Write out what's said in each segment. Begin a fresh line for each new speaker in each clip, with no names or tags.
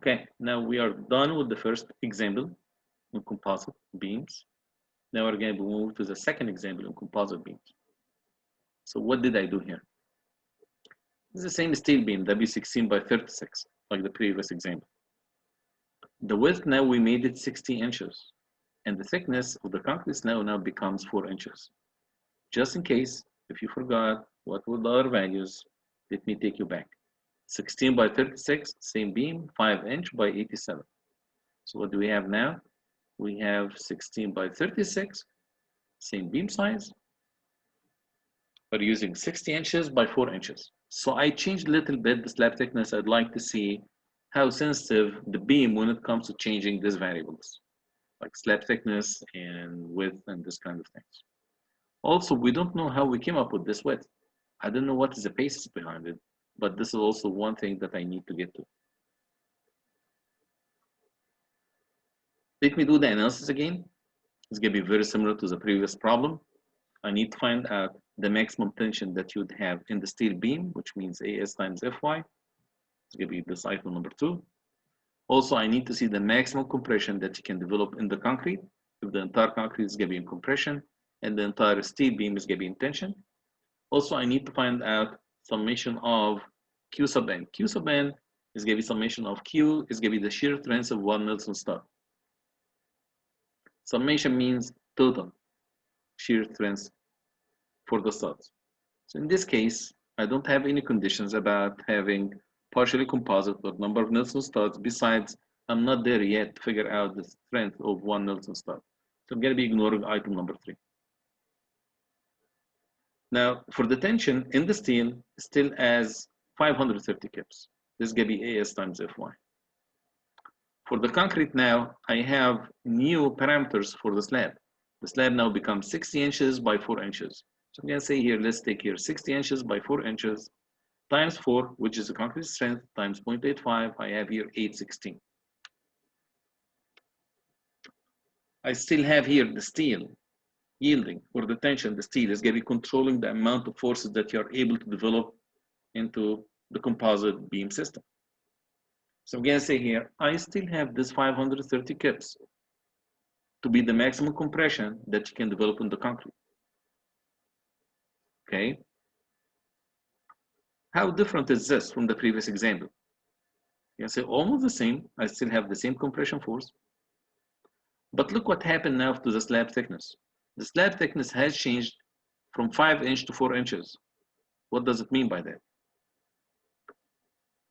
Okay, now we are done with the first example on composite beams. Now we're going to move to the second example on composite beams. So what did I do here? It's the same steel beam, W16 by 36, like the previous example. The width now we made it 60 inches, and the thickness of the concrete slab now becomes 4 inches. Just in case, if you forgot what were the other values, let me take you back. 16 by 36, same beam, 5 inch by 87. So what do we have now? We have 16 by 36, same beam size, but using 60 inches by 4 inches. So I changed a little bit the slab thickness. I'd like to see how sensitive the beam when it comes to changing these variables, like slab thickness and width and this kind of things. Also, we don't know how we came up with this width. I don't know what is the basis behind it, but this is also one thing that I need to get to. Let me do the analysis again. It's going to be very similar to the previous problem. I need to find out the maximum tension that you'd have in the steel beam, which means AS times Fy. It's going to be this item number 2. Also, I need to see the maximum compression that you can develop in the concrete. If the entire concrete is going to be in compression and the entire steel beam is going to be in tension. Also, I need to find out summation of Q sub n. Q sub n is going to be summation of Q, is going to be the shear strength of one Nilsson stud. Summation means total shear strength for the studs. So in this case, I don't have any conditions about having partially composite or number of Nilsson studs. Besides, I'm not there yet to figure out the strength of one Nilsson stud. So I'm going to be ignoring item number 3. Now, for the tension in the steel, still as 530 kips. This is going to be AS times Fy. For the concrete now, I have new parameters for the slab. The slab now becomes 60 inches by 4 inches. So I'm going to say here, let's take here 60 inches by 4 inches times 4, which is the concrete strength, times 0.85. I have here 816. I still have here the steel yielding for the tension. The steel is going to be controlling the amount of forces that you're able to develop into the composite beam system. So I'm going to say here, I still have this 530 kips to be the maximum compression that you can develop in the concrete. Okay. How different is this from the previous example? You can say almost the same. I still have the same compression force. But look what happened now to the slab thickness. The slab thickness has changed from 5 inch to 4 inches. What does it mean by that?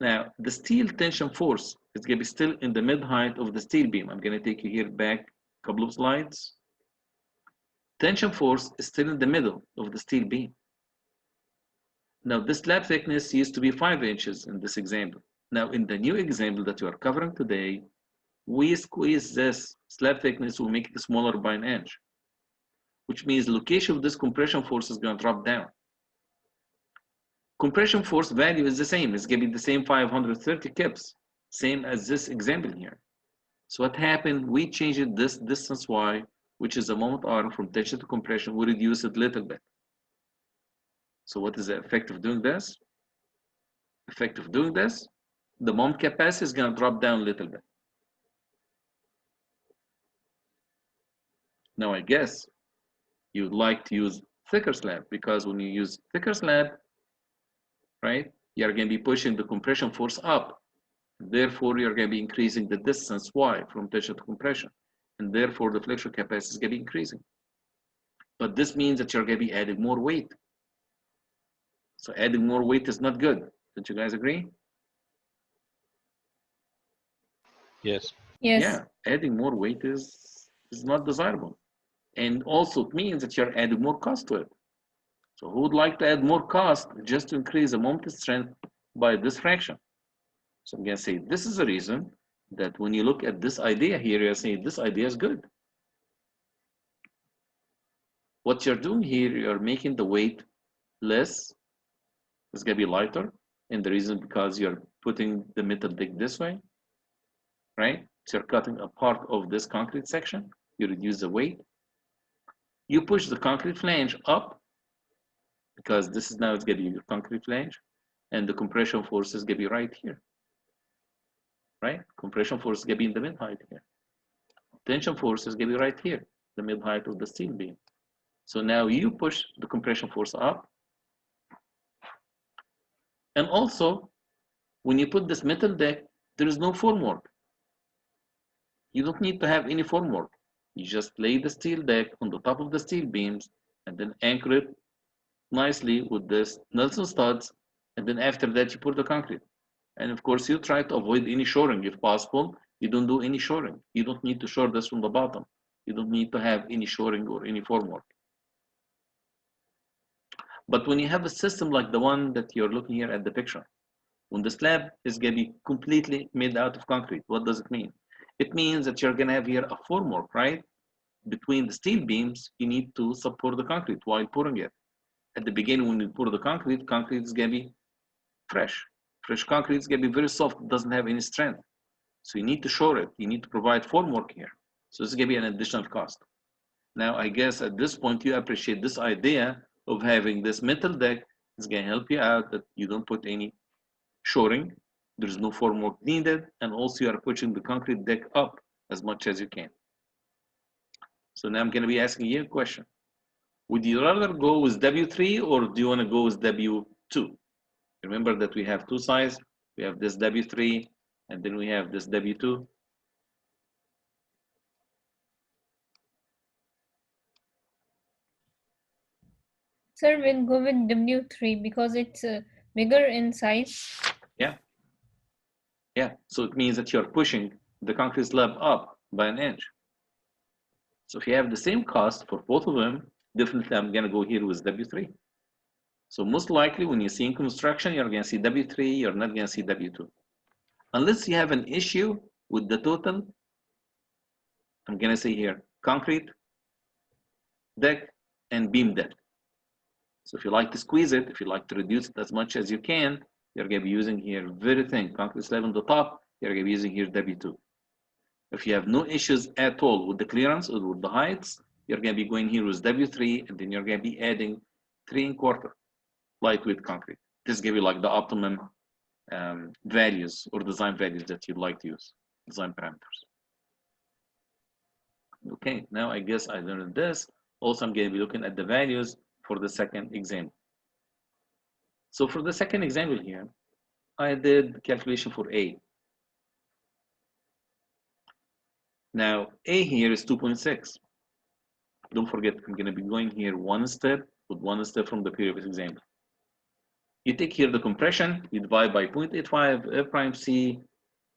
Now, the steel tension force is going to be still in the mid-height of the steel beam. I'm going to take you here back a couple of slides. Tension force is still in the middle of the steel beam. Now, this slab thickness used to be 5 inches in this example. Now, in the new example that we are covering today, we squeeze this slab thickness, we make it smaller by 1 inch, which means the location of this compression force is going to drop down. Compression force value is the same. It's going to be the same 530 kips, same as this example here. So what happened? We changed this distance y, which is the moment arm from tension to compression. We reduce it a little bit. So what is the effect of doing this? Effect of doing this, the moment capacity is going to drop down a little bit. Now I guess you'd like to use thicker slab, because when you use thicker slab, right, you're going to be pushing the compression force up. Therefore, you're going to be increasing the distance y from tension to compression. And therefore, the flexure capacity is going to be increasing. But this means that you're going to be adding more weight. So adding more weight is not good. Don't you guys agree?
Yes.
Yes.
Yeah, adding more weight is not desirable. And also it means that you're adding more cost to it. So who would like to add more cost just to increase the moment strength by this fraction? So I'm going to say this is the reason that when you look at this idea here, you're saying this idea is good. What you're doing here, you're making the weight less. It's going to be lighter. And the reason because you're putting the metal deck this way, right? So you're cutting a part of this concrete section. You reduce the weight. You push the concrete flange up, because this is now it's going to be your concrete flange, and the compression force is going to be right here. right? Compression force is going to be in the mid height here. Tension force is going to be right here, the mid height of the steel beam. So now you push the compression force up. And also, when you put this metal deck, there is no formwork. You don't need to have any formwork. You just lay the steel deck on the top of the steel beams and then anchor it nicely with this Nelson studs. And then after that, you pour the concrete. And of course, you try to avoid any shoring if possible. You don't do any shoring. You don't need to shore this from the bottom. You don't need to have any shoring or any formwork. But when you have a system like the one that you're looking here at the picture, when the slab is going to be completely made out of concrete, what does it mean? It means that you're going to have here a formwork, right? Between the steel beams, you need to support the concrete while pouring it. At the beginning, when you pour the concrete is going to be fresh. Fresh concrete is going to be very soft, it doesn't have any strength. So you need to shore it. You need to provide formwork here. So it's going to be an additional cost. Now, I guess at this point, you appreciate this idea of having this metal deck is going to help you out that you don't put any shoring. There's no formwork needed. And also you are pushing the concrete deck up as much as you can. So now I'm going to be asking you a question. Would you rather go with W3 or do you want to go with W2? Remember that we have two sides. We have this W3 and then we have this W2.
Sir, we'll go with W3 because it's bigger in size.
Yeah. Yeah. So it means that you're pushing the concrete slab up by an inch. So if you have the same cost for both of them, definitely I'm going to go here with W3. So most likely when you see in construction, you're going to see W3, you're not going to see W2. Unless you have an issue with the total, I'm going to say here, concrete, deck, and beam depth. So if you like to squeeze it, if you like to reduce it as much as you can, you're going to be using here very thin concrete slab on the top, you're going to be using here W2. If you have no issues at all with the clearance or with the heights, you're going to be going here with W3, and then you're going to be adding 3 1/4 lightweight concrete. This is going to be like the optimum values or design values that you'd like to use, design parameters. Okay, now I guess I learned this. Also, I'm going to be looking at the values for the second example. So for the second example here, I did calculation for A. Now, A here is 2.6. Don't forget, I'm going to be going here one step from the previous example. You take here the compression, you divide by 0.85 F prime C,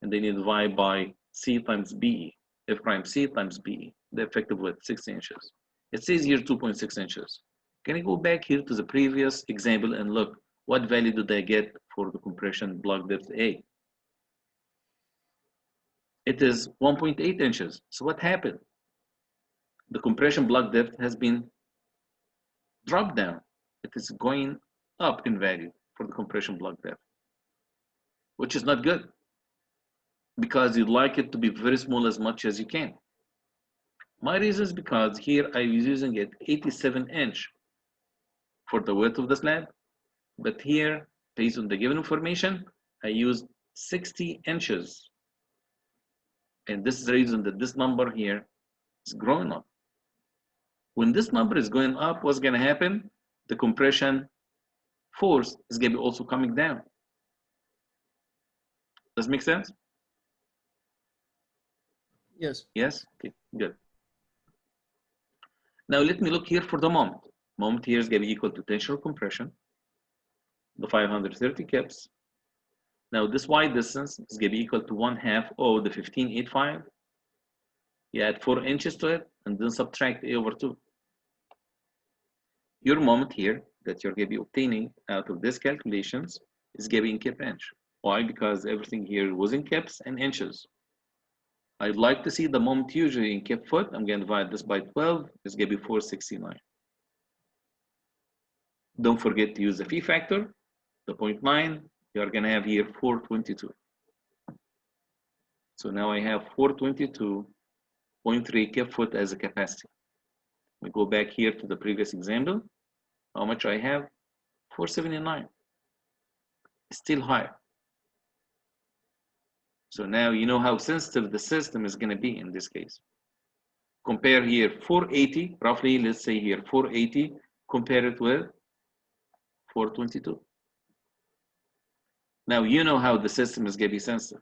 and then you divide by C times BE, F prime C times BE, the effective width, 60 inches. It says here 2.6 inches. Can you go back here to the previous example and look, what value did I get for the compression block depth A? It is 1.8 inches. So what happened? The compression block depth has been dropped down. It is going up in value for the compression block depth, which is not good because you'd like it to be very small as much as you can. My reason is because here I was using it 87 inch for the width of the slab, but here, based on the given information, I used 60 inches. And this is the reason that this number here is growing up. When this number is going up, what's going to happen? The compression force is going to be also coming down. Does it make sense?
Yes.
Yes? Okay, good. Now let me look here for the moment. Moment here is going to be equal to tensional compression, the 530 kips. Now this y distance is going to be equal to 1/2 of the 1585. You add 4 inches to it and then subtract A over 2. Your moment here that you're going to be obtaining out of these calculations is going to be in kip inch. Why? Because everything here was in kips and inches. I'd like to see the moment usually in kip foot. I'm going to divide this by 12. It's going to be 469. Don't forget to use the phi factor, the 0.9. You're going to have here 422. So now I have 422.3 kip foot as a capacity. We go back here to the previous example. How much I have? 479. It's still higher. So now you know how sensitive the system is going to be in this case. Compare here 480, roughly, let's say here 480, compare it with 422. Now you know how the system is going to be sensitive.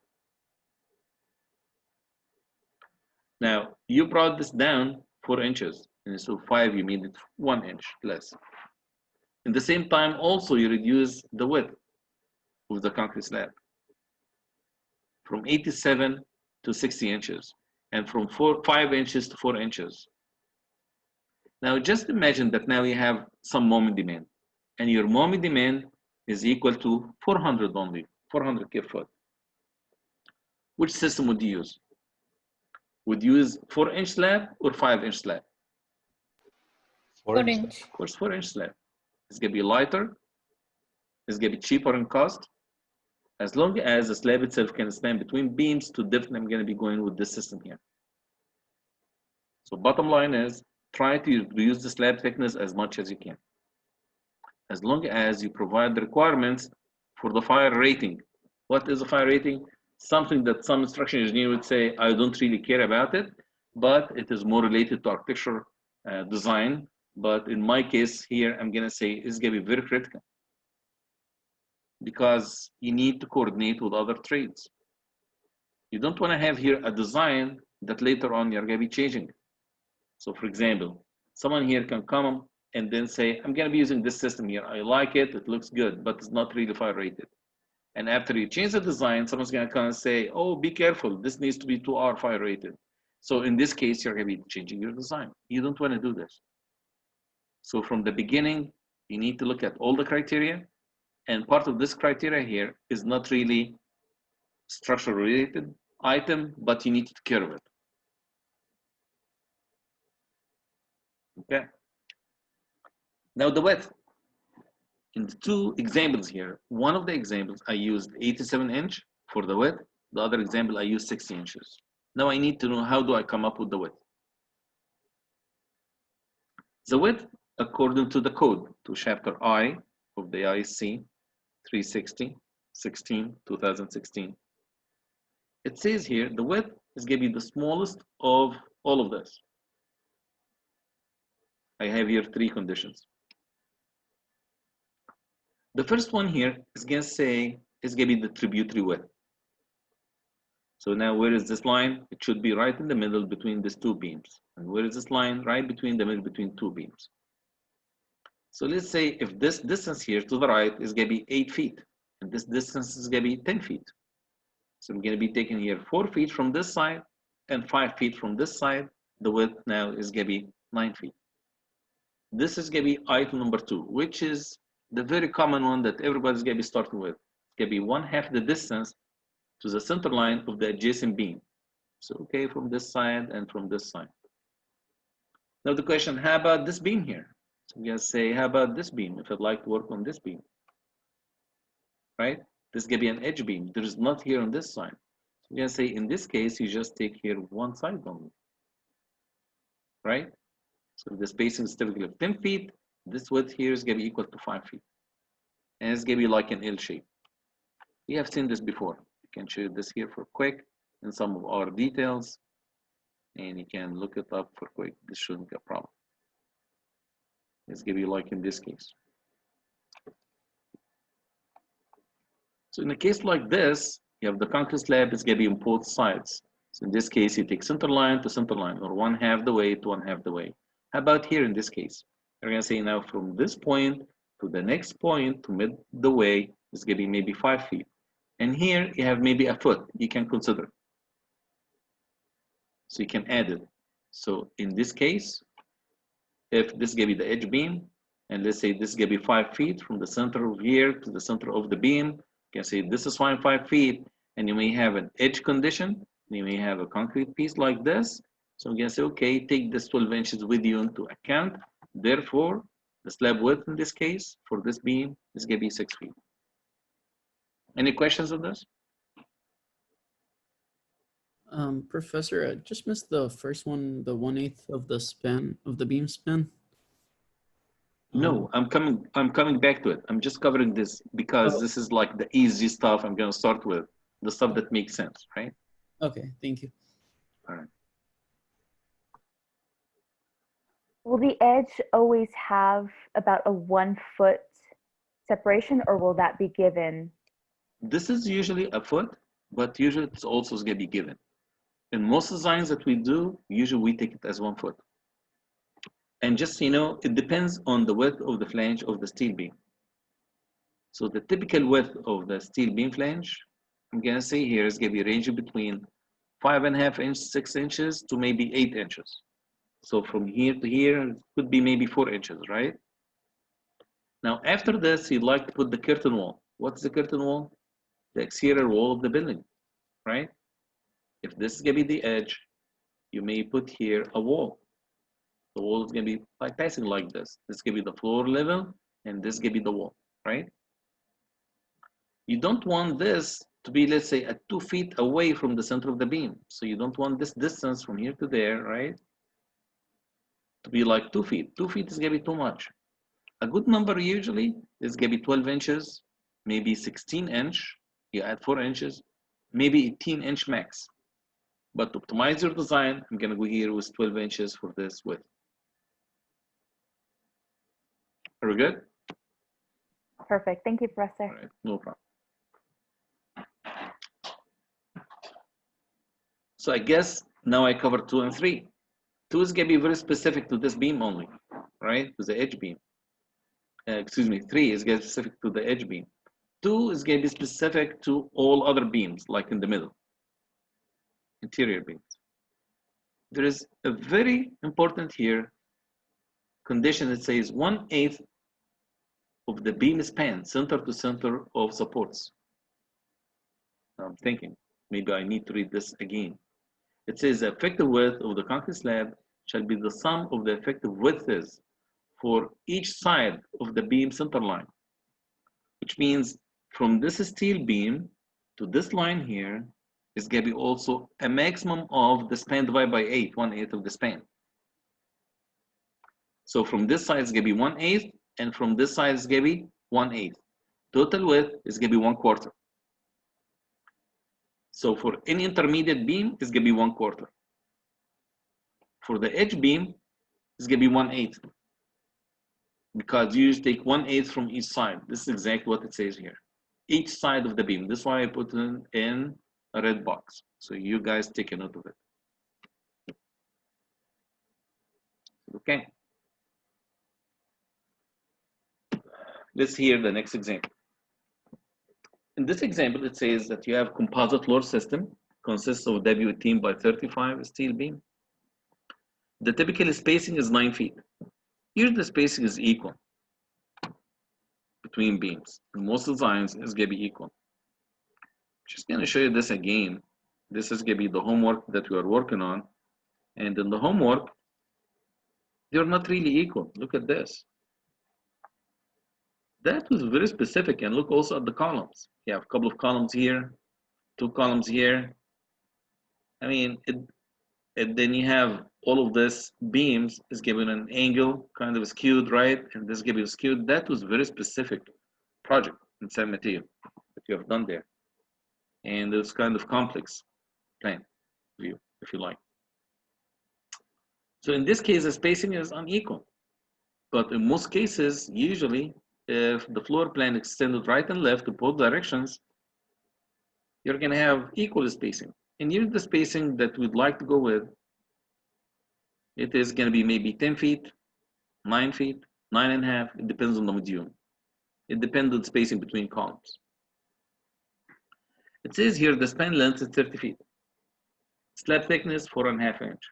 Now you brought this down 4 inches, and so 5, you made it 1 inch less. In the same time, also you reduce the width of the concrete slab from 87 to 60 inches, and from 5 inches to 4 inches. Now just imagine that now you have some moment demand, and your moment demand is equal to 400 only, 400 cubic foot. Which system would you use? Would you use 4-inch slab or 5-inch slab?
4 inch.
4-inch.
Of course, 4-inch slab. It's gonna be lighter, it's gonna be cheaper in cost. As long as the slab itself can span between beams to different, I'm gonna be going with this system here. So bottom line is, try to reduce the slab thickness as much as you can. As long as you provide the requirements for the fire rating. What is a fire rating? Something that some structural engineer would say, I don't really care about it, but it is more related to architecture design. But in my case here, I'm gonna say it's gonna be very critical because you need to coordinate with other trades. You don't wanna have here a design that later on you're gonna be changing. So for example, someone here can come and then say, I'm gonna be using this system here. I like it, it looks good, but it's not really fire rated. And after you change the design, someone's gonna come and say, oh, be careful, this needs to be 2R fire rated. So in this case, you're gonna be changing your design. You don't wanna do this. So from the beginning, you need to look at all the criteria, and part of this criteria here is not really structure related item, but you need to take care of it. Okay. Now the width. In the 2 examples here, one of the examples I used 87-inch for the width, the other example I used 60 inches. Now I need to know how do I come up with the width. The width, according to the code, to chapter I of the EGCE 360-16-2016, it says here the width is going to be the smallest of all of this. I have here 3 conditions. The first one here is going to say is going to be the tributary width. So now where is this line? It should be right in the middle between these 2 beams. And where is this line? Right between the middle between 2 beams. So let's say if this distance here to the right is going to be 8 feet, and this distance is going to be 10 feet. So I'm going to be taking here 4 feet from this side and 5 feet from this side. The width now is going to be 9 feet. This is going to be item number 2, which is the very common one that everybody's going to be starting with. It's going to be 1/2 the distance to the center line of the adjacent beam. So, okay, from this side and from this side. Now the question, how about this beam here? So I'm going to say, how about this beam if I'd like to work on this beam? Right? This is going to be an edge beam. There is not here on this side. So I'm going to say, in this case, you just take here one side only. Right? So the spacing is typically of 10 feet. This width here is going to be equal to 5 feet. And it's going to be like an L shape. We have seen this before. You can show this here for quick in some of our details. And you can look it up for quick. This shouldn't be a problem. It's going to be like in this case. So in a case like this, you have the concrete slab is going to be on both sides. So in this case, you take center line to center line, or 1/2 the way to 1/2 the way. How about here in this case? We're going to say now from this point to the next point to mid the way is going to be maybe 5 feet. And here you have maybe a foot you can consider. So you can add it. So in this case, if this is going to be the edge beam, and let's say this is going to be 5 feet from the center of here to the center of the beam, you can say this is 5 feet, and you may have an edge condition, you may have a concrete piece like this. So I'm going to say, okay, take this 12 inches with you into account. Therefore, the slab width in this case for this beam is going to be 6 feet. Any questions on this?
Professor, I just missed the first one, the 1/8 of the span of the beam span.
No, I'm coming back to it. I'm just covering this because this is like the easy stuff I'm going to start with. the stuff that makes sense, right?
Okay, thank you.
All right.
Will the edge always have about a 1 foot separation, or will that be given?
This is usually a foot, but usually it's also going to be given. In most designs that we do, usually we take it as 1 foot. And just so you know, it depends on the width of the flange of the steel beam. So the typical width of the steel beam flange, I'm going to say here, is going to be ranging between 5.5 inches, 6 inches to maybe 8 inches. So from here to here, it could be maybe 4 inches, right? Now, after this, you'd like to put the curtain wall. What's the curtain wall? The exterior wall of the building, right? If this is going to be the edge, you may put here a wall. The wall is going to be like passing like this. This is going to be the floor level, and this is going to be the wall, right? You don't want this to be, let's say, at 2 feet away from the center of the beam. So you don't want this distance from here to there, right? To be like 2 feet. 2 feet is going to be too much. A good number usually is going to be 12 inches, maybe 16 inch. You add 4 inches, maybe 18 inch max. But to optimize your design, I'm going to go here with 12 inches for this width. Are we good?
Perfect. Thank you, Professor.
All right, no problem. So I guess now I covered 2 and 3. 2 is going to be very specific to this beam only, right? To the edge beam. Excuse me, 3 is going to be specific to the edge beam. 2 is going to be specific to all other beams, like in the middle, interior beams. There is a very important here condition that says 1/8 of the beam span, center to center of supports. I'm thinking, maybe I need to read this again. It says the effective width of the concrete slab shall be the sum of the effective widths for each side of the beam center line, which means from this steel beam to this line here is going to be also a maximum of the span divided by 8, 1/8 of the span. So from this side is going to be 1/8, and from this side is going to be 1/8. Total width is going to be 1/4. So for any intermediate beam, it's going to be 1/4. For the edge beam, it's going to be 1/8. Because you just take 1/8 from each side. This is exactly what it says here. Each side of the beam. This is why I put it in a red box. So you guys take a note of it. Okay. Let's hear the next example. In this example, it says that you have composite floor system consists of W18/35 steel beam. The typical spacing is 9 feet. Here the spacing is equal between beams. In most designs, it's going to be equal. Just going to show you this again. This is going to be the homework that we are working on. And in the homework, they're not really equal. Look at this. That was very specific. And look also at the columns. You have a couple of columns here, 2 columns here. I mean, and then you have all of this beams is given an angle, kind of skewed, right? And this given skewed. That was very specific project in San Mateo that you have done there. And it's kind of complex plan view, if you like. So in this case, the spacing is unequal. But in most cases, usually, if the floor plan extended right and left to both directions, you're going to have equal spacing. And here's the spacing that we'd like to go with. It is going to be maybe 10 feet, 9 feet, 9.5. It depends on the module. It depends on the spacing between columns. It says here the span length is 30 feet. Slab thickness 4.5 inch.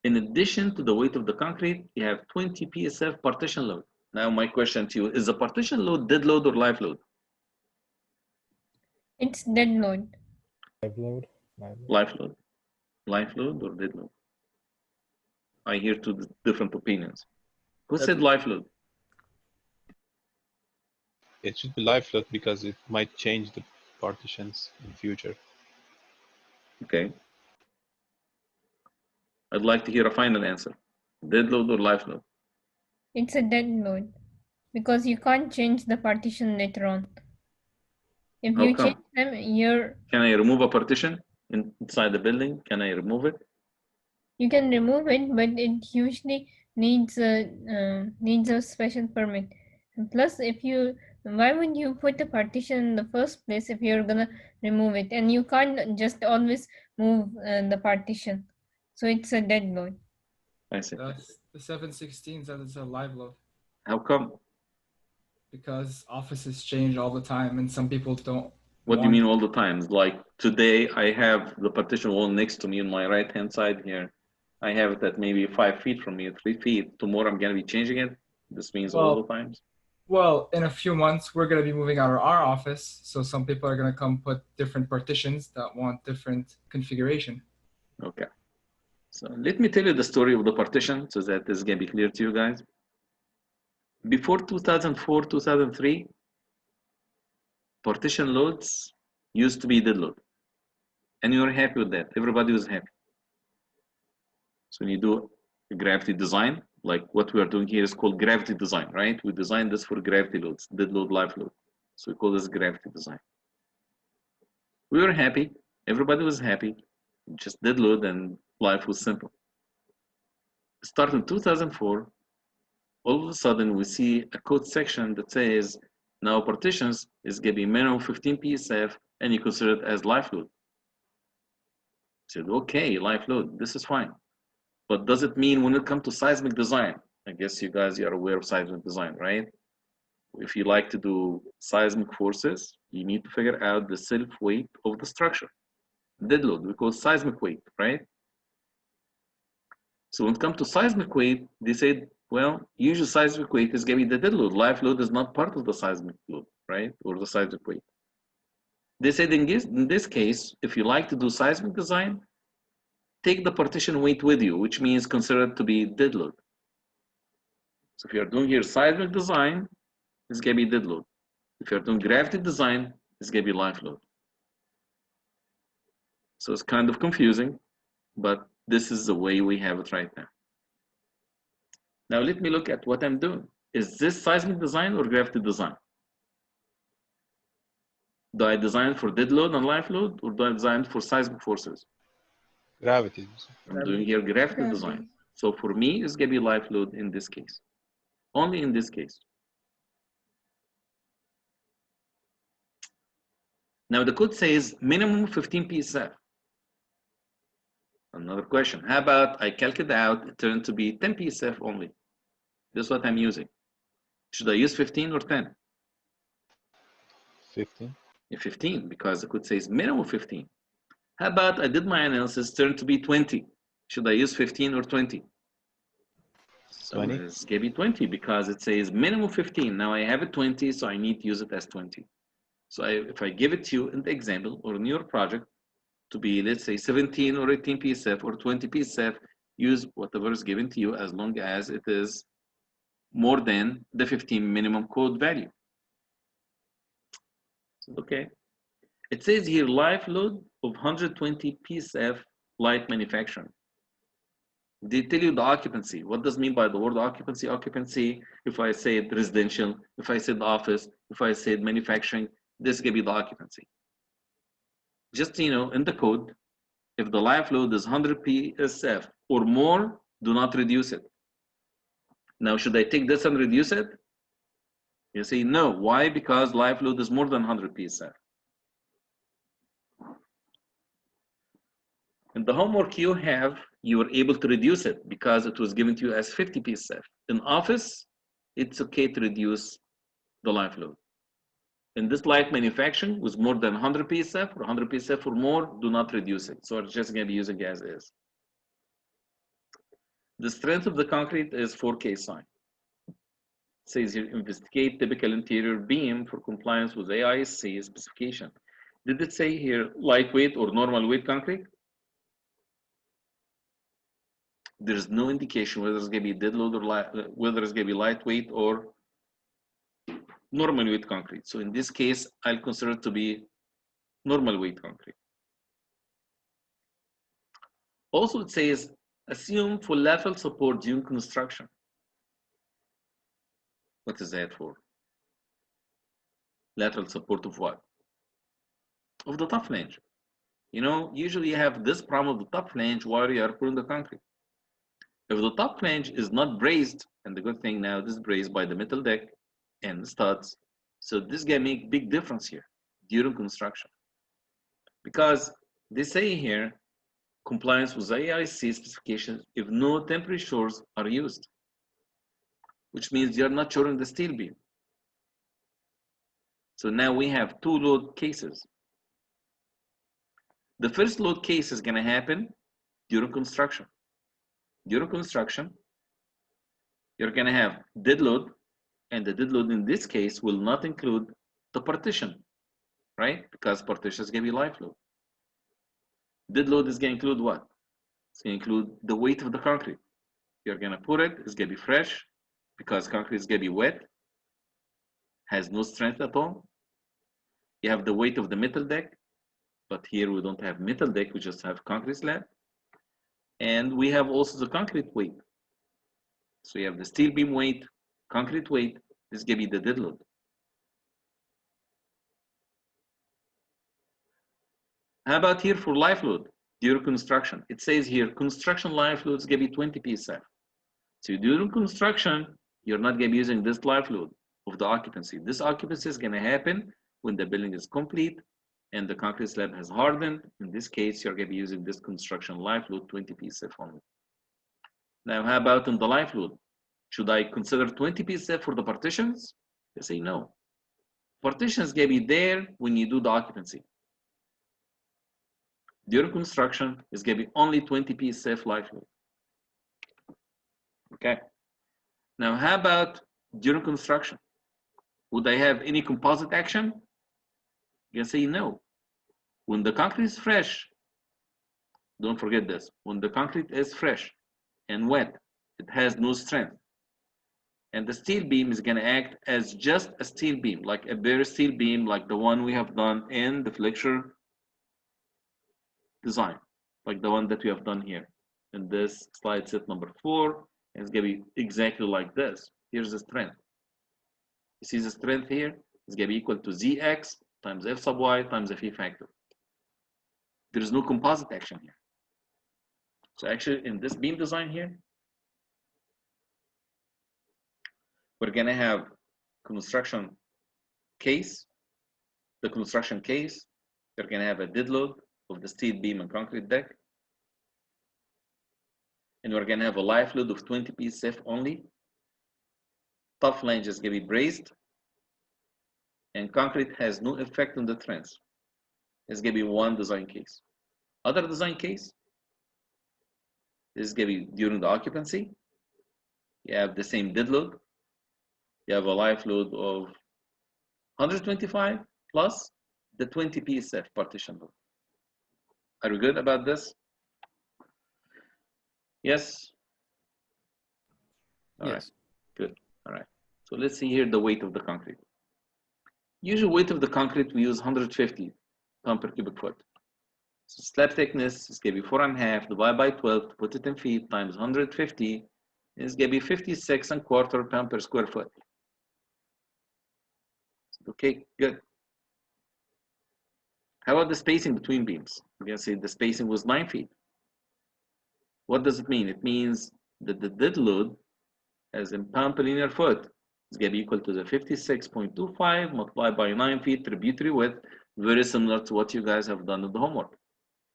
In addition to the weight of the concrete, you have 20 PSF partition load. Now my question to you, is the partition load dead load or live load?
It's dead load.
Live load.
Live load. Live load or dead load? I hear 2 different opinions. Who said live load?
It should be live load because it might change the partitions in future.
Okay. I'd like to hear a final answer. Dead load or live load?
It's a dead load because you can't change the partition later on. if
How
you
come?
change them, you're
Can I remove a partition inside the building? Can I remove it?
you can remove it, but it usually needs a special permit. And plus, why would you put a partition in the first place if you're gonna remove it? And you can't just always move the partition, so it's a dead load.
I see.
The 716 says it's a live load
How come?
because offices change all the time, and some people don't.
What do you mean all the times? Like today, I have the partition wall next to me on my right-hand side here. I have it at maybe 5 feet from me, 3 feet. Tomorrow, I'm going to be changing it. This means all the times.
Well, in a few months, we're going to be moving out of our office, so some people are going to come put different partitions that want different configuration.
Okay. So let me tell you the story of the partition so that this is going to be clear to you guys. Before 2004, 2003, partition loads used to be dead load. And you were happy with that. Everybody was happy. So when you do a gravity design, like what we are doing here is called gravity design, right? We designed this for gravity loads, dead load, live load. So we call this gravity design. We were happy. Everybody was happy. Just dead load and life was simple. Starting in 2004, all of a sudden we see a code section that says now partitions is going to be minimum 15 PSF and you consider it as live load. I said, okay, live load, this is fine. But does it mean when it comes to seismic design, I guess you guys are aware of seismic design, right? If you like to do seismic forces, you need to figure out the self weight of the structure. Dead load, we call seismic weight, right? So when it comes to seismic weight, they said, well, usual seismic weight is going to be the dead load. Live load is not part of the seismic load, right? Or the seismic weight. They said in this case, if you like to do seismic design, take the partition weight with you, which means consider it to be dead load. So if you're doing here seismic design, it's going to be dead load. If you're doing gravity design, it's going to be live load. So it's kind of confusing, but this is the way we have it right now. Now let me look at what I'm doing. Is this seismic design or gravity design? Do I design for dead load and live load, or do I design for seismic forces?
Gravity.
I'm doing here gravity design. So for me, it's going to be live load in this case. Only in this case. Now the code says minimum 15 PSF. Another question. How about I calculate out it turned to be 10 PSF only? This is what I'm using. Should I use 15 or 10?
15.
15, because the code says minimum 15. How about I did my analysis, turned to be 20? Should I use 15 or 20? So
20.
it's going to be 20 because it says minimum 15. Now I have it 20, so I need to use it as 20. So if I give it to you in the example or in your project to be, let's say 17 or 18 PSF or 20 PSF, use whatever is given to you as long as it is more than the 15 minimum code value. Okay. It says here live load of 120 PSF light manufacturing. They tell you the occupancy. What does it mean by the word occupancy? Occupancy, if I say residential, if I said office, if I said manufacturing, this can be the occupancy. Just, you know, in the code, if the live load is 100 PSF or more, do not reduce it. Now, should I take this and reduce it? You say no. Why? Because live load is more than 100 PSF. In the homework you have, you were able to reduce it because it was given to you as 50 PSF. In office, it's okay to reduce the live load. In this light manufacturing with more than 100 PSF or 100 PSF or more, do not reduce it. So it's just going to be using as is. The strength of the concrete is 4K sign. It says here, investigate typical interior beam for compliance with AISC specification. Did it say here lightweight or normal weight concrete? There's no indication whether it's going to be dead load or whether it's going to be lightweight or normal weight concrete. So in this case, I'll consider it to be normal weight concrete. Also, it says assume full lateral support during construction. What is that for? Lateral support of what? of the top flange. You know, usually you have this problem of the top flange while you are pouring the concrete. If the top flange is not braced, and the good thing now, this is braced by the metal deck and the studs, so this is gonna make big difference here during construction. Because they say here, compliance with the AIC specifications if no temporary shores are used, which means you're not shoring the steel beam. So now we have two load cases. The first load case is going to happen during construction. During construction, you're going to have dead load, and the dead load in this case will not include the partition, right? Because partition is going to be live load. Dead load is going to include what? It's going to include the weight of the concrete. You're going to put it, it's going to be fresh because concrete is going to be wet, has no strength at all. You have the weight of the metal deck, but here we don't have metal deck, we just have concrete slab. And we have also the concrete weight. So you have the steel beam weight, concrete weight, this is going to be the dead load. How about here for live load during construction? It says here construction live load is going to be 20 psi. So during construction, you're not going to be using this live load of the occupancy. This occupancy is going to happen when the building is complete and the concrete slab has hardened. In this case, you're going to be using this construction live load 20 psi only. Now, how about on the live load? Should I consider 20 psi for the partitions? They say no. Partitions going to be there when you do the occupancy. During construction, it's going to be only 20 psi live load. Okay. Now, how about during construction? Would I have any composite action? You can say no. When the concrete is fresh, don't forget this. When the concrete is fresh and wet, it has no strength. And the steel beam is going to act as just a steel beam, like a bare steel beam, like the one we have done in the flexure design, like the one that we have done here in this slide set number 4. And it's going to be exactly like this. Here's the strength. You see the strength here? It's going to be equal to Zx times F sub y times the phi factor. There is no composite action here. So actually in this beam design here, we're going to have construction case. The construction case, we're going to have a dead load of the steel beam and concrete deck. And we're going to have a live load of 20 psi only. Top flange is going to be braced. And concrete has no effect on the trends. It's going to be one design case. Other design case is going to be during the occupancy. You have the same dead load. You have a live load of 125 plus the 20 psi partition load. Are we good about this? Yes? All right. Good. All right. So let's see here the weight of the concrete. Usual weight of the concrete, we use 150 pound per cubic foot. So slab thickness is going to be 4.5 divided by 12 to put it in feet times 150 is going to be 56.25 pound per square foot. Okay, good. How about the spacing between beams? We're going to say the spacing was 9 feet. What does it mean? It means that the dead load as in pound per linear foot is going to be equal to the 56.25 multiplied by 9 feet tributary width, very similar to what you guys have done in the homework.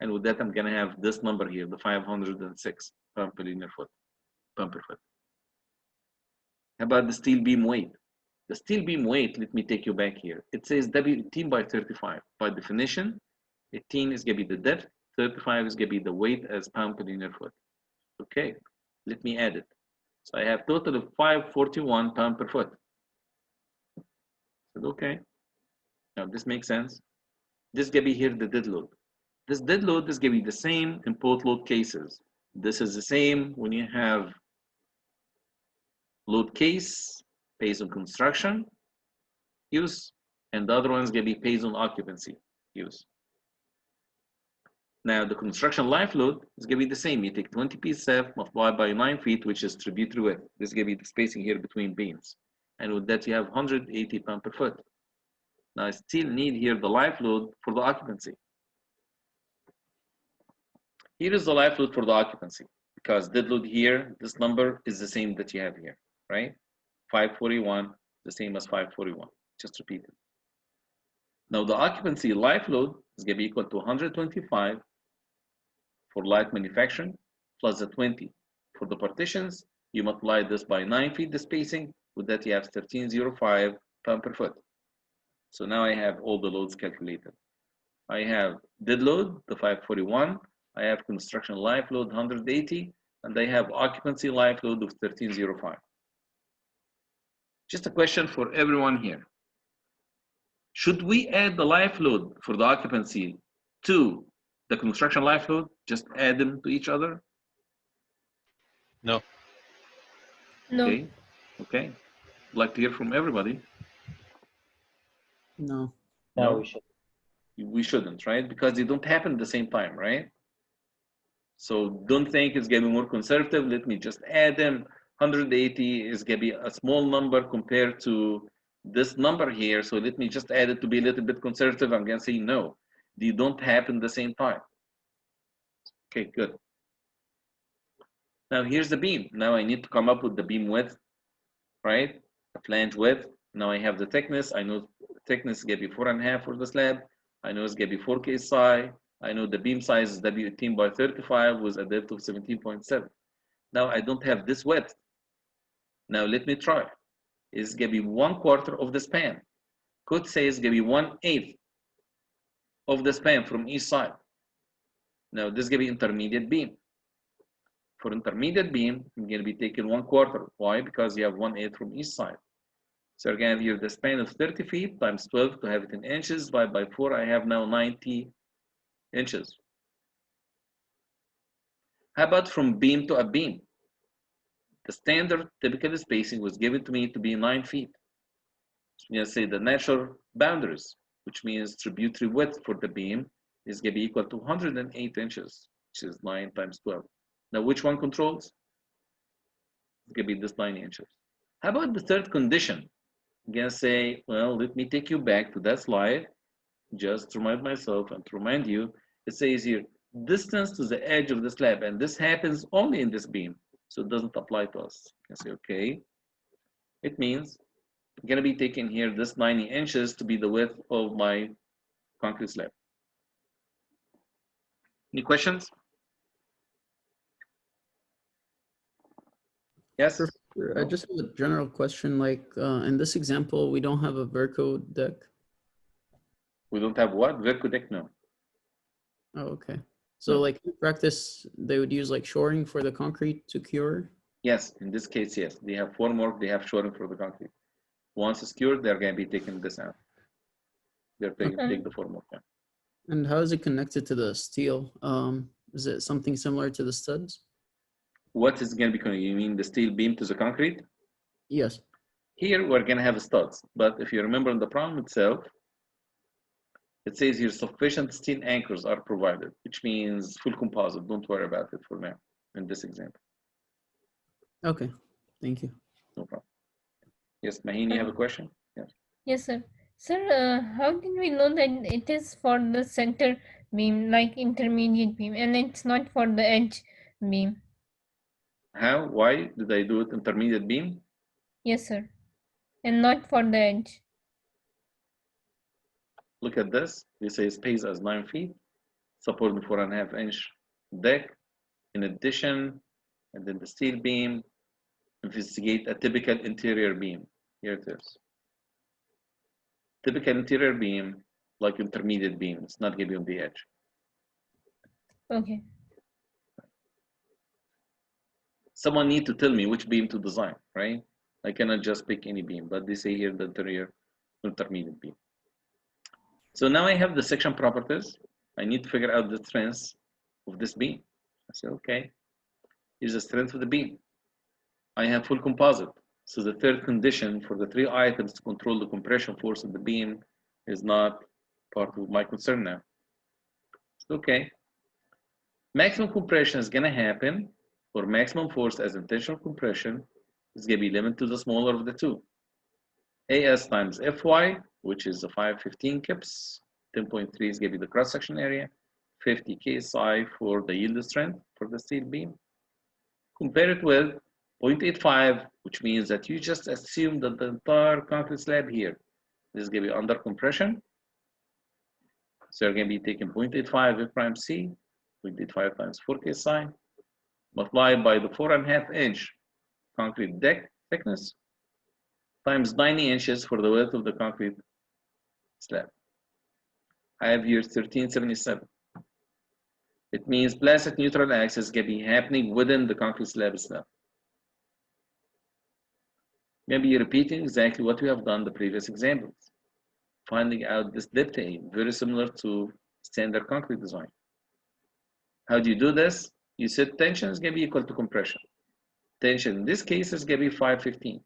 And with that, I'm going to have this number here, the 506 pound per linear foot, pound per foot. How about the steel beam weight? The steel beam weight, let me take you back here. It says W18 by 35. By definition, 18 is going to be the depth, 35 is going to be the weight as pound per linear foot. Okay, let me add it. So I have total of 541 pound per foot. So, okay, now this makes sense. This is going to be here the dead load. This dead load is going to be the same in both load cases. This is the same when you have load case based on construction use, and the other one is going to be based on occupancy use. Now the construction live load is going to be the same. You take 20 psi multiplied by 9 feet, which is tributary width. This is going to be the spacing here between beams. And with that, you have 180 pound per foot. Now I still need here the life load for the occupancy. Here is the life load for the occupancy, because dead load here, this number is the same that you have here, right? 541, the same as 541, just repeat it. Now the occupancy life load is going to be equal to 125 for light manufacturing plus the 20 for the partitions. You multiply this by 9 feet the spacing. With that you have 1305 pound per foot. So now I have all the loads calculated. I have dead load, the 541. I have construction life load 180, and I have occupancy life load of 1305. Just a question for everyone here. Should we add the life load for the occupancy to the construction life load? Just add them to each other?
No.
No.
Okay. Okay. I'd like to hear from everybody.
No.
No, we should.
We shouldn't, right? Because they don't happen at the same time, right? So don't think it's going to be more conservative. Let me just add them. 180 is going to be a small number compared to this number here. So let me just add it to be a little bit conservative. I'm going to say no. They don't happen at the same time. Okay, good. Now here's the beam. Now I need to come up with the beam width, right? The flange width. Now I have the thickness. I know the thickness is going to be 4.5 for the slab. I know it's going to be 4 KSI. I know the beam size is W18 by 35 with a depth of 17.7. Now I don't have this width. Now let me try. It's going to be 1/4 of the span. Could say it's going to be 1/8 of the span from each side. Now this is going to be intermediate beam. For intermediate beam, I'm going to be taking 1/4. Why? Because you have 1/8 from each side. So again, here the span of 30 feet times 12 to have it in inches, divided by 4, I have now 90 inches. How about from beam to a beam? The standard typical spacing was given to me to be 9 feet. So I'm going to say the natural boundaries, which means tributary width for the beam is going to be equal to 108 inches, which is 9 times 12. Now, which one controls? It's going to be this 9 inches. How about the third condition? I'm going to say, well, let me take you back to that slide, just to remind myself and to remind you. It says here, distance to the edge of the slab, and this happens only in this beam, so it doesn't apply to us. You can say, okay. It means I'm going to be taking here this 90 inches to be the width of my concrete slab. Any questions? Yes?
I just have a general question. Like in this example, we don't have a Verco deck.
We don't have what? Verco deck? No.
Oh, okay. So like in practice, they would use like shoring for the concrete to cure?
Yes, in this case, yes. They have formwork, they have shoring for the concrete. Once it's cured, they're going to be taking this out. They're taking take the formwork out.
And how is it connected to the steel? Is it something similar to the studs?
What is going to be connected? You mean the steel beam to the concrete?
Yes.
Here, we're going to have studs. But if you remember in the problem itself, it says here sufficient steel anchors are provided, which means full composite. Don't worry about it for now in this example.
Okay, thank you.
No problem. Yes, Maheen, you have a question? Yes.
Yes, sir. Sir, how did we know that it is for the center beam, like intermediate beam, and it's not for the edge beam?
How? Why did I do it intermediate beam?
Yes, sir. And not for the edge.
Look at this. They say space as 9 feet, supported 4.5 inch deck. In addition, and then the steel beam, investigate a typical interior beam. Here it is. Typical interior beam, like intermediate beam. It's not going to be on the edge.
Okay.
Someone need to tell me which beam to design, right? I cannot just pick any beam, but they say here the interior intermediate beam. So now I have the section properties. I need to figure out the strength of this beam. I say, okay, here's the strength of the beam. I have full composite. So the third condition for the 3 items to control the compression force of the beam is not part of my concern now. Okay. Maximum compression is going to happen, or maximum force as intentional compression is going to be limited to the smaller of the two. AS times FY, which is the 515 kips. 10.3 is going to be the cross-section area. 50 KSI for the yield strength for the steel beam. Compare it with 0.85, which means that you just assume that the entire concrete slab here is going to be under compression. So you're going to be taking 0.85 F prime C, 0.85 times 4 KSI, multiplied by the 4.5 inch concrete deck thickness, times 90 inches for the width of the concrete slab. I have here 1377. It means plastic neutral axis is going to be happening within the concrete slab itself. Maybe repeating exactly what we have done the previous examples. Finding out this depth A, very similar to standard concrete design. How do you do this? You said tension is going to be equal to compression. Tension in this case is going to be 515.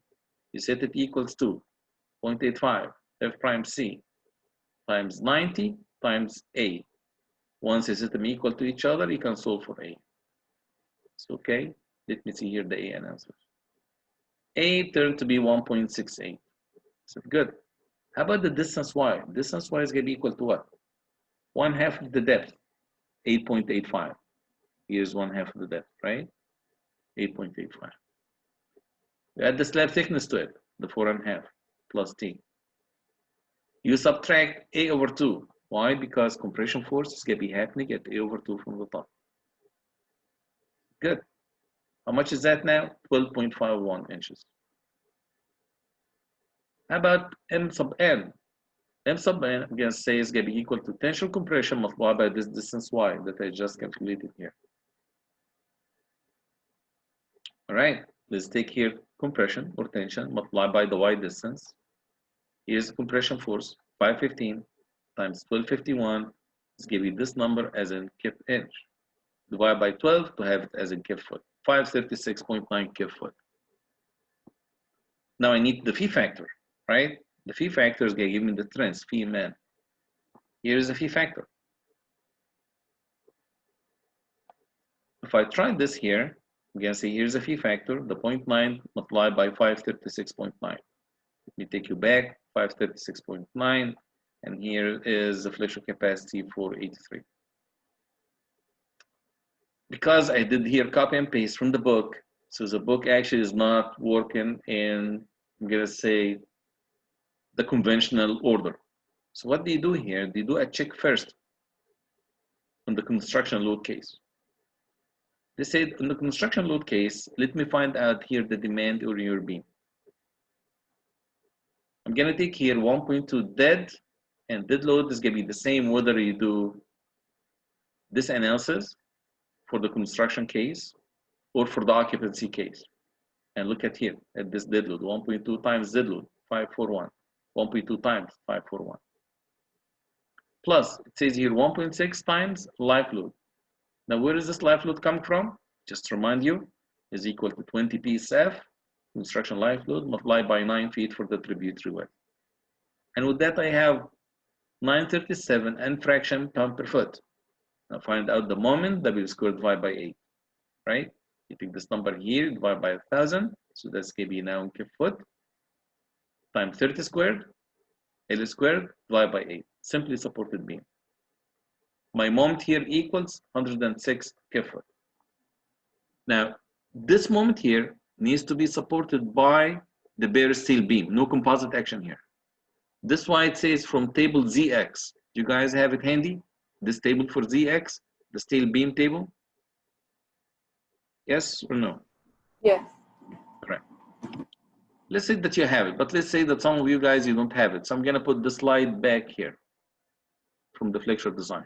You set it equals to 0.85 F prime C times 90 times A. Once you set them equal to each other, you can solve for A. So, okay, let me see here the A answers. A turned to be 1.68. So good. How about the distance Y? Distance Y is going to be equal to what? 1/2 of the depth, 8.85. Here's 1/2 of the depth, right? 8.85. We add the slab thickness to it, the 4.5 plus T. You subtract A over 2. Why? Because compression force is going to be happening at A over 2 from the top. Good. How much is that now? 12.51 inches. How about M sub N? M sub N, I'm going to say, is going to be equal to tension compression multiplied by this distance Y that I just calculated here. All right, let's take here compression or tension multiplied by the Y distance. Here's the compression force, 515 times 1251 is going to be this number as in kip inch. Divide by 12 to have it as in kip foot, 536.9 kip foot. Now I need the phi factor, right? The phi factor is going to give me the strength, phi man. Here is the phi factor. If I try this here, we can see here's the phi factor, the 0.9 multiplied by 536.9. Let me take you back, 536.9, and here is the flexure capacity 483. Because I did here copy and paste from the book, so the book actually is not working in, I'm gonna say, the conventional order. So what they do here, they do a check first on the construction load case. They said in the construction load case, let me find out here the demand on your beam. I'm gonna take here 1.2 dead, and dead load is gonna be the same whether you do this analysis for the construction case or for the occupancy case. And look at here at this dead load, 1.2 times dead load, 541. 1.2 times 541. Plus, it says here 1.6 times life load. Now, where is this life load come from? Just to remind you, is equal to 20 PSF, construction life load, multiplied by 9 feet for the tributary width. And with that, I have 937 and fraction pound per foot. Now, find out the moment, W squared divided by 8, right? You take this number here, divide by 1,000, so that's going to be now in kip foot, times 30 squared, L squared, divided by 8, simply supported beam. My moment here equals 106 kip foot. Now, this moment here needs to be supported by the bare steel beam, no composite action here. This is why it says from table ZX. Do you guys have it handy? This table for ZX, the steel beam table? Yes or no?
Yes.
Correct. Let's say that you have it, but let's say that some of you guys, you don't have it. So I'm gonna put the slide back here from the flexure design.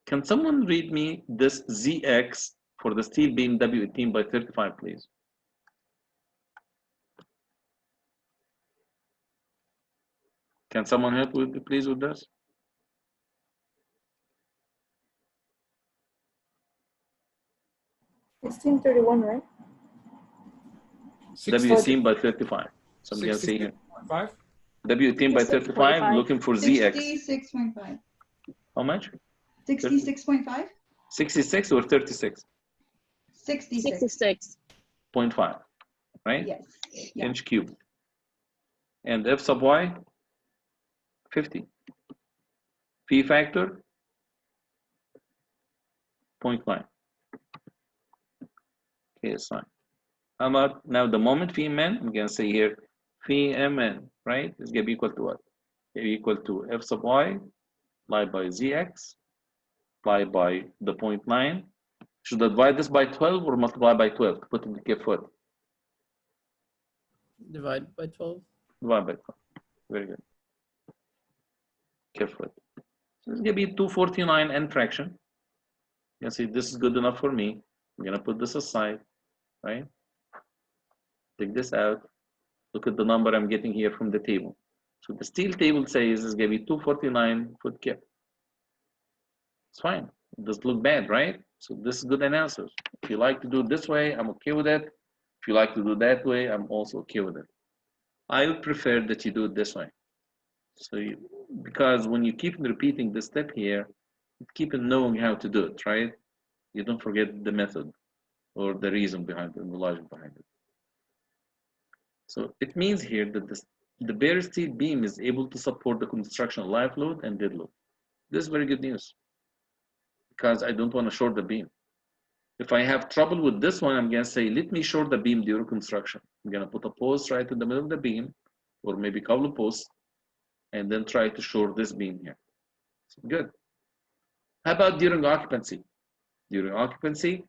Can someone read me this ZX for the steel beam W18 by 35, please? Can someone help with, please, with this?
$16.31, right?
W18 by 35. So I'm gonna say here.
5?
W18 by 35, looking for ZX.
66.5.
How much?
66.5?
66 or 36?
66.
0.5, right?
Yes. Yeah.
Inch cubed. And F sub Y, 50. Phi factor, 0.9. Okay, it's fine. How about now the moment phi mn? I'm gonna say here phi mn, right? Is gonna be equal to what? Equal to F sub Y multiplied by ZX multiplied by the 0.9. Should I divide this by 12 or multiply by 12 to put it in K foot?
Divide by 12.
Divide by 12. Very good. K foot. So it's gonna be 249 n fraction. You can see this is good enough for me. I'm gonna put this aside, right? Take this out. Look at the number I'm getting here from the table. So the steel table says it's gonna be 249 foot kip. It's fine. It doesn't look bad, right? So this is good analysis. If you like to do it this way, I'm okay with it. If you like to do it that way, I'm also okay with it. I would prefer that you do it this way. So because when you keep repeating this step here, you keep knowing how to do it, right? You don't forget the method or the reason behind it and the logic behind it. So it means here that the bare steel beam is able to support the construction live load and dead load. This is very good news because I don't want to short the beam. If I have trouble with this one, I'm going to say, let me short the beam during construction. I'm going to put a post right in the middle of the beam, or maybe a couple of posts, and then try to short this beam here. So good. How about during occupancy? During occupancy,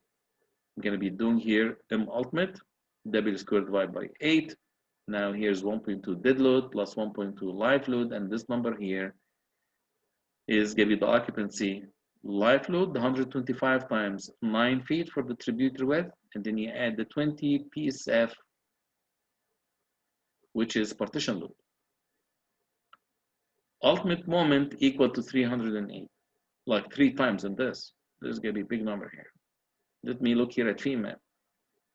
I'm going to be doing here M ultimate, W squared divided by 8. Now here's 1.2 dead load plus 1.2 live load, and this number here is going to be the occupancy live load, the 125 times 9 feet for the tributary width, and then you add the 20 PSF, which is partition load. Ultimate moment equal to 308, like 3 times in this. This is going to be a big number here. Let me look here at phi man.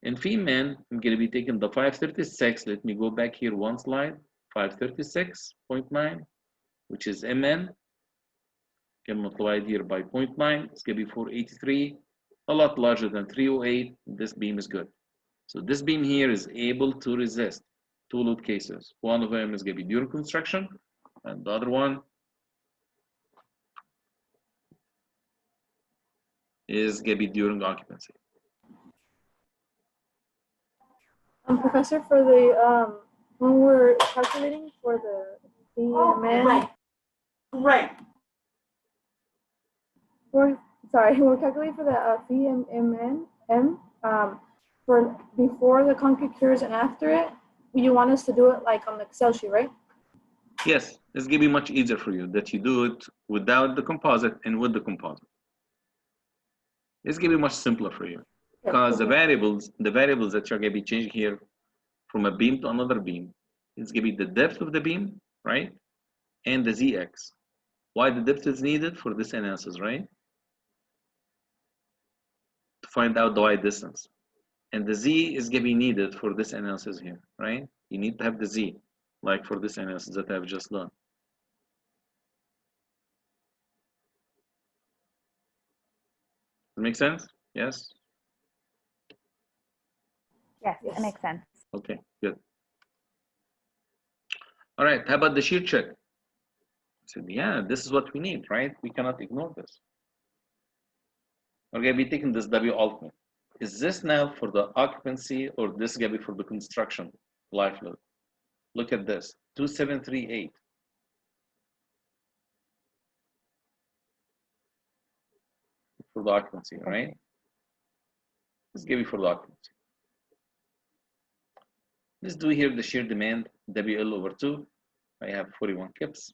In phi man, I'm going to be taking the 536. Let me go back here one slide. 536.9, which is Mn. Can multiply it here by 0.9. It's going to be 483, a lot larger than 308. This beam is good. So this beam here is able to resist 2 load cases. One of them is going to be during construction, and the other one is going to be during occupancy.
Professor, for the when we're calculating for the BMN,
Right.
we're calculating for the VMN for before the concrete cures and after it. You want us to do it like on the Excel sheet, right?
Yes, it's going to be much easier for you that you do it without the composite and with the composite. It's going to be much simpler for you because the variables that you're going to be changing here from a beam to another beam, it's going to be the depth of the beam, right? And the ZX. Why the depth is needed for this analysis, right? To find out the Y distance. And the Z is going to be needed for this analysis here, right? You need to have the Z, like for this analysis that I've just done. Does it make sense? Yes?
Yes, it makes sense.
Okay, good. All right, how about the shear check? I said, yeah, this is what we need, right? We cannot ignore this. We're going to be taking this W ultimate. Is this now for the occupancy or this is going to be for the construction life load? Look at this, 2738. For the occupancy, right? Let's give it for the occupancy. Let's do here the shear demand, WL over 2. I have 41 kips.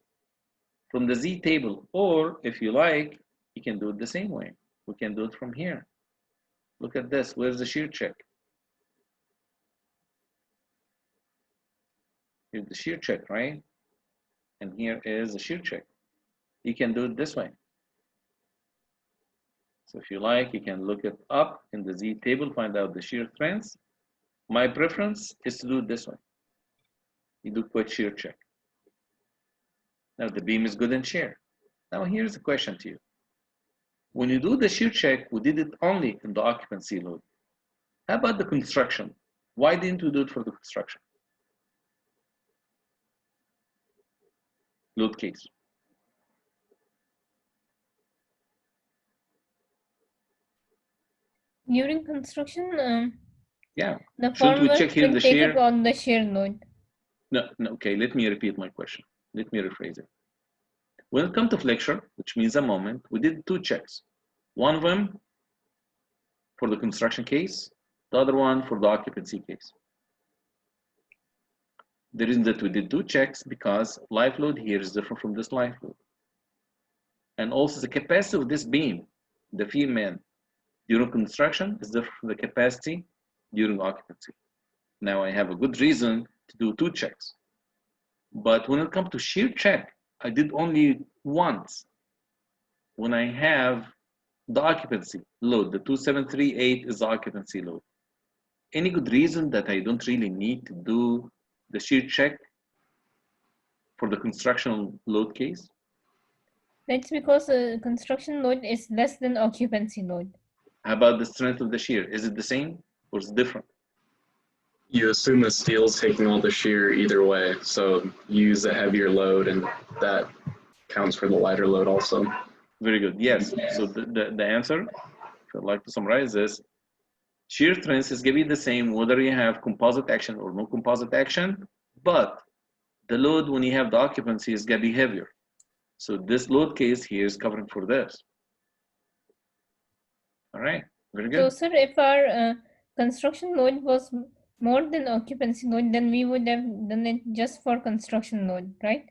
From the Z table, or if you like, you can do it the same way. We can do it from here. Look at this, where's the shear check? Here's the shear check, right? And here is the shear check. You can do it this way. So if you like, you can look it up in the Z table, find out the shear trends. My preference is to do it this way. You do quick shear check. Now the beam is good in shear. Now here's a question to you. When you do the shear check, we did it only in the occupancy load. How about the construction? Why didn't we do it for the construction? load case?
During construction,
Yeah.
the
Shouldn't we
formwork
check here
will
the
take
shear?
up on the shear load.
No, okay, let me repeat my question. Let me rephrase it. When it comes to flexure, which means a moment, we did two checks. One of them for the construction case, the other one for the occupancy case. The reason that we did two checks because life load here is different from this life load. And also the capacity of this beam, the female, during construction is different from the capacity during occupancy. Now I have a good reason to do two checks. But when it comes to shear check, I did only once when I have the occupancy load. The 2738 is the occupancy load. Any good reason that I don't really need to do the shear check for the construction load case?
That's because construction load is less than occupancy load.
How about the strength of the shear? Is it the same or is it different?
You assume the steel's taking all the shear either way, so you use a heavier load, and that counts for the lighter load also.
Very good. Yes. So the answer, if I'd like to summarize this, shear strength is going to be the same whether you have composite action or no composite action, but the load when you have the occupancy is going to be heavier. So this load case here is covering for this. All right. Very good.
So, sir, if our construction load was more than occupancy load, then we would have done it just for construction load, right?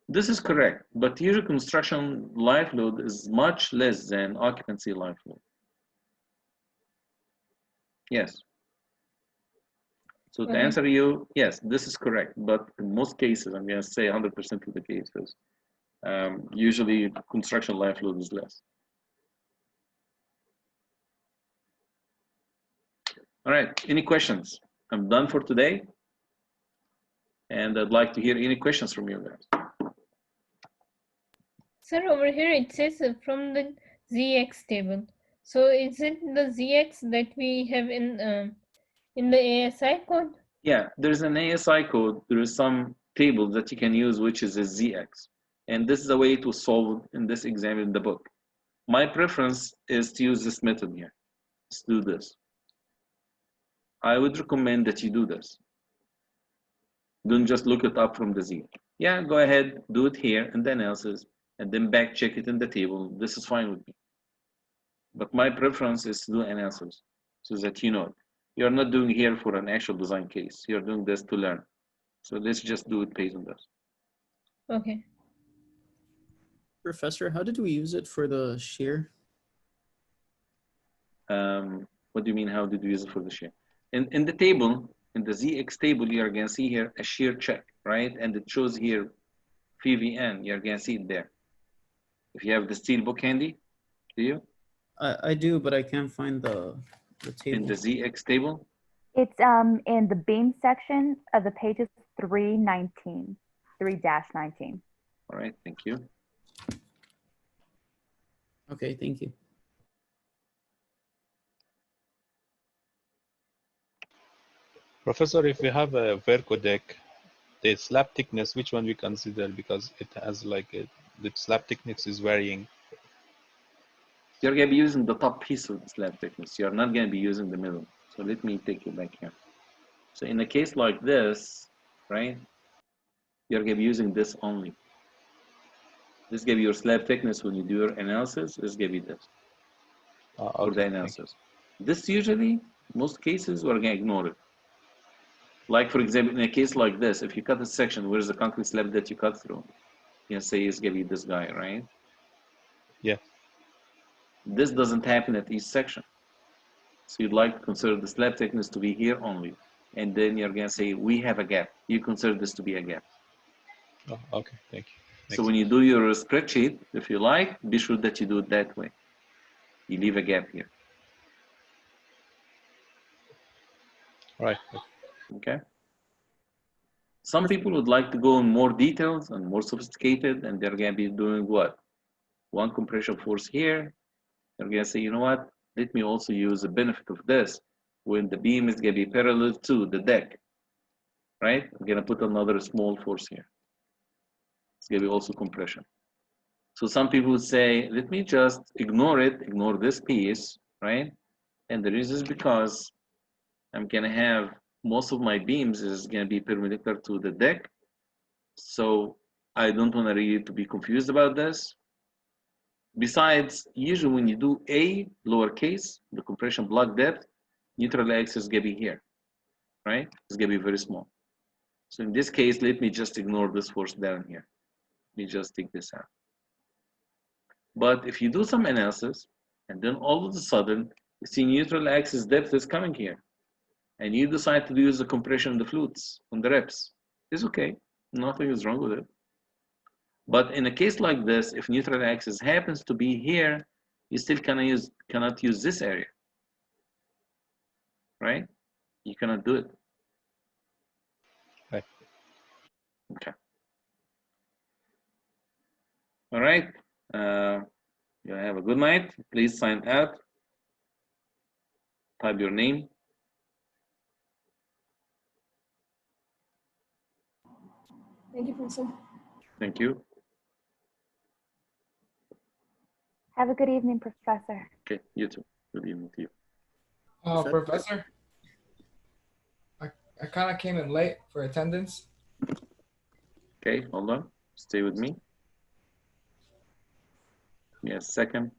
This is correct, but usually construction life load is much less than occupancy life load. Yes. So to answer you, yes, this is correct, but in most cases, I'm going to say 100% of the cases, usually construction life load is less. All right, any questions? I'm done for today. And I'd like to hear any questions from you guys.
Sir, over here it says from the ZX table. So is it the ZX that we have in the ASI code?
Yeah, there's an ASI code. There is some table that you can use, which is a ZX. And this is a way to solve in this example in the book. My preference is to use this method here. Let's do this. I would recommend that you do this. Don't just look it up from the Z. Yeah, go ahead, do it here in the analysis, and then back check it in the table. This is fine with me. But my preference is to do analysis so that you know it. You're not doing here for an actual design case. You're doing this to learn. So let's just do it based on this.
Okay.
Professor, how did we use it for the shear?
What do you mean, how did we use it for the shear? In the table, in the ZX table, you're going to see here a shear check, right? And it shows here PVN. You're going to see it there. If you have the steel book handy, do you?
I do, but I can't find the table.
In the ZX table?
It's in the beam section of the pages 319, 3-19.
All right, thank you.
Okay, thank you.
Professor, if we have a Verco deck, the slab thickness, which one we consider, because it has like the slab thickness is varying.
You're going to be using the top piece of the slab thickness. You're not going to be using the middle. So let me take you back here. So in a case like this, right, you're going to be using this only. This gives you your slab thickness when you do your analysis. This gives you this for the analysis. This usually, most cases, we're going to ignore it. Like for example, in a case like this, if you cut a section, where's the concrete slab that you cut through? You can say it's going to be this guy, right?
Yeah.
This doesn't happen at each section. So you'd like to consider the slab thickness to be here only. And then you're going to say, we have a gap. You consider this to be a gap.
Oh, okay, thank you.
So when you do your spreadsheet, if you like, be sure that you do it that way. You leave a gap here.
Right.
Okay. Some people would like to go in more details and more sophisticated, and they're going to be doing what? One compression force here. They're going to say, you know what? Let me also use the benefit of this when the beam is going to be parallel to the deck, right? I'm going to put another small force here. going to be also compression. So some people would say, let me just ignore it, ignore this piece, right? And the reason is because I'm going to have most of my beams is going to be perpendicular to the deck. So I don't want to really to be confused about this. Besides, usually when you do A lowercase, the compression block depth, neutral axis is going to be here, right? It's going to be very small. So in this case, let me just ignore this force down here. Let me just take this out. But if you do some analysis, and then all of a sudden, you see neutral axis depth is coming here, and you decide to use the compression on the flutes, on the reps, it's okay. Nothing is wrong with it. But in a case like this, if neutral axis happens to be here, you still cannot use this area, right? You cannot do it.
Right.
Okay. All right. You have a good night. Please sign out. Type your name.
Thank you, Professor.
Thank you.
Have a good evening, Professor.
Okay, you too. Good evening to you.
Professor, I kind of came in late for attendance.
Okay, hold on. Stay with me. Give me a second.